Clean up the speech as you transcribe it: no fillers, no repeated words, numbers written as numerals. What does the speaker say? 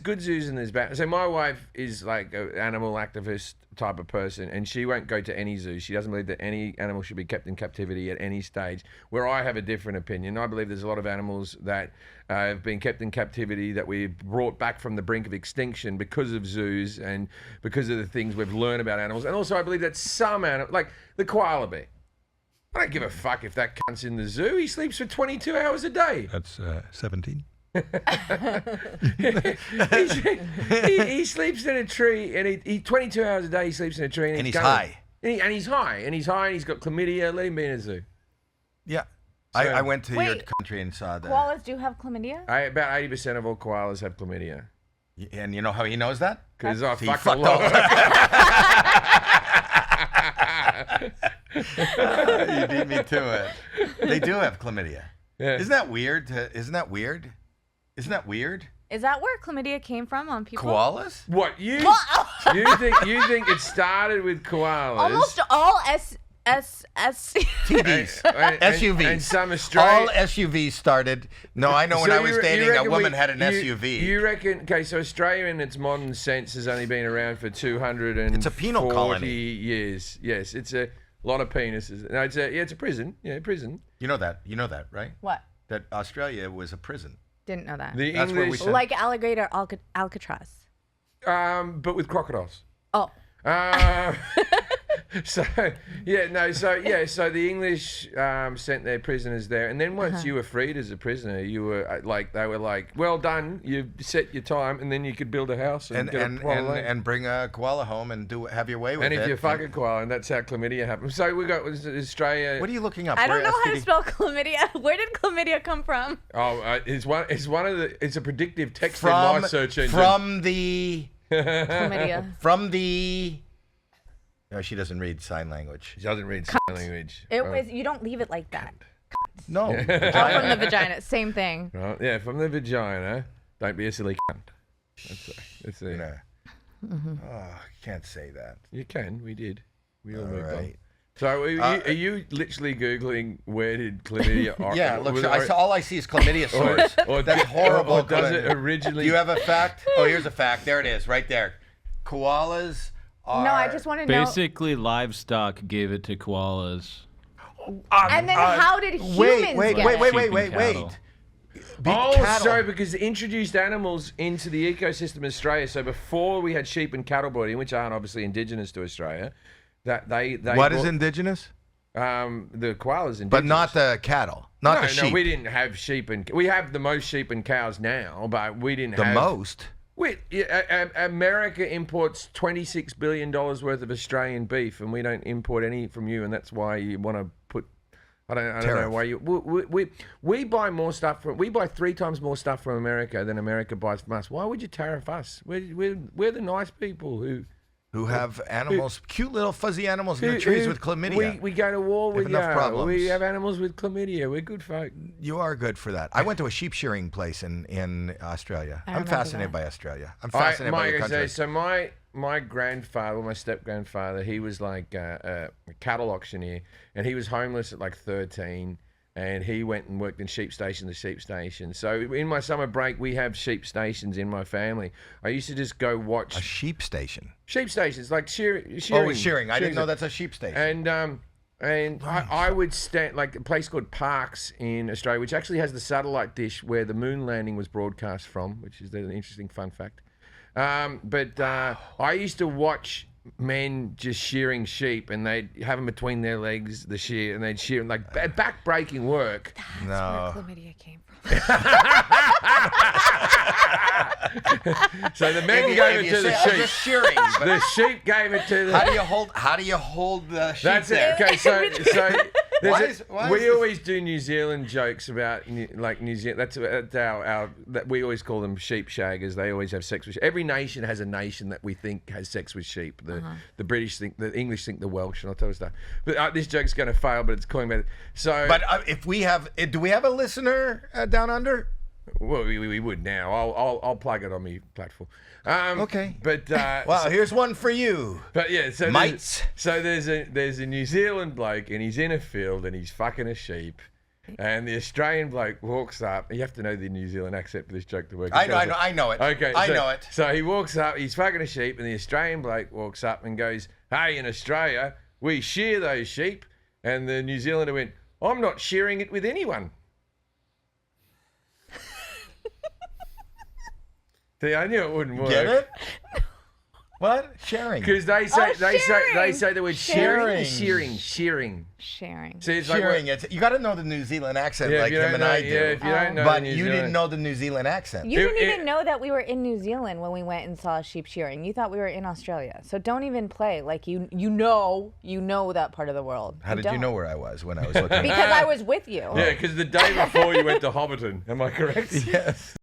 good zoos and there's bad. So my wife is like an animal activist type of person, and she won't go to any zoo. She doesn't believe that any animal should be kept in captivity at any stage. Where I have a different opinion. I believe there's a lot of animals that have been kept in captivity that we've brought back from the brink of extinction because of zoos and because of the things we've learned about animals. And also I believe that some animals, like the koala bear, I don't give a fuck if that cunt's in the zoo. He sleeps for 22 hours a day. That's 17. he sleeps in a tree, and he 22 hours a day he sleeps in a tree, and he's high. And he's high, and he's got chlamydia. Let him be in a zoo. Yeah. I went to your country and saw that. Koalas do have chlamydia? About 80% of all koalas have chlamydia. And you know how he knows that? Because I fucked a lot. You beat me to it. They do have chlamydia. Yeah. Isn't that weird? Isn't that weird? Is that where chlamydia came from on people? Koalas? What you think it started with koalas? Almost all TVs, SUVs, and some Australian. All SUVs started. No, I know when I was dating, a woman had an SUV. You reckon? Okay, so Australia, in its modern sense, has only been around for 240 It's a penal colony. years. Yes, it's a lot of penises. No, it's a prison. Yeah, prison. You know that, right? What? That Australia was a prison. Didn't know that. The That's English, where we said. Like alligator Alcatraz. but with crocodiles. Oh. So the English sent their prisoners there, and then once you were freed as a prisoner, you were they were like, well done, you've set your time, and then you could build a house and bring a koala home and have your way with it. And if you fuck a koala, and that's how chlamydia happens. So we got Australia. What are you looking up? I don't know how to spell chlamydia. Where did chlamydia come from? Oh, it's one of the. It's a predictive text in my search engine. From the. Chlamydia. From the. No, she doesn't read sign language. She doesn't read sign language. It was. You don't leave it like that. No. From the vagina. Same thing. Right, yeah, from the vagina. Don't be a silly cunt. That's it. Oh, can't say that. You can. We did. We all moved on. Right. So are you literally Googling where did chlamydia originate? Yeah, look, all I see is chlamydia sores. That's horrible. Or does it originally... Do you have a fact? Oh, here's a fact. There it is, right there. Koalas are... No, I just want to know... Basically, livestock gave it to koalas. And then how did humans get it? Wait. Sorry, because they introduced animals into the ecosystem of Australia. So before we had sheep and cattle breeding, which aren't obviously indigenous to Australia, that they What is indigenous? The koalas indigenous. But not the cattle, not the sheep. No, we didn't have sheep we have the most sheep and cows now, but we didn't have... The most? America imports $26 billion worth of Australian beef, and we don't import any from you, and that's why you want to put... I don't know why you... We buy more stuff we buy 3 times more stuff from America than America buys from us. Why would you tariff us? We're the nice people who have animals, cute little fuzzy animals in the trees with chlamydia. We go to war with enough problems. We have animals with chlamydia. We're good folk. You are good for that. I went to a sheep shearing place in Australia. I'm fascinated by Australia. I'm fascinated by your country. So my grandfather, my step-grandfather, he was like a cattle auctioneer, and he was homeless at like 13. And he went and worked in sheep station to sheep station. So in my summer break, we have sheep stations in my family. I used to just go watch... A sheep station? Sheep stations, like shearing. Oh, shearing. I didn't know that's a sheep station. And I would stand... Like a place called Parkes in Australia, which actually has the satellite dish where the moon landing was broadcast from, which is an interesting fun fact. I used to watch... men just shearing sheep, and they'd have them between their legs, the shear, and they'd shear them, like back-breaking work. That's where chlamydia came from. So the men gave it to the sheep. Just shearing. The sheep gave it to the... How do you hold the sheep? That's there? it. Okay, so we this? always do New Zealand jokes about New Zealand. That's our we always call them sheep shaggers. They always have sex with sheep. Every nation has a nation that we think has sex with sheep. The British think, the English think the Welsh, and I'll tell you stuff. But this joke's going to fail, but it's calling about it. So, but if we have, do we have a listener down under? Well, we would now. I'll plug it on my platform. Okay. But well, here's one for you. But yeah, so mates. There's a New Zealand bloke, and he's in a field and he's fucking a sheep, And the Australian bloke walks up. You have to know the New Zealand accent for this joke to work. I know it. Okay, I know it. So he walks up. He's fucking a sheep, and the Australian bloke walks up and goes, "Hey, in Australia, we shear those sheep." And the New Zealander went, "I'm not sharing it with anyone." See, I knew it wouldn't work. Get it? What? Sharing. Because they say sharing. the word Sharing. shearing. See, it's Sharing. like You got to know the New Zealand accent Yeah, like if you him don't and know- I do. yeah, if you don't know the But New you Zealand- didn't know the New Zealand accent. You didn't even know that we were in New Zealand when we went and saw sheep shearing. You thought we were in Australia. So don't even play like you know that part of the world. How did you know where I was when I was looking? Because I was with you. Yeah, because the day before you went to Hobbiton. Am I correct? Yes.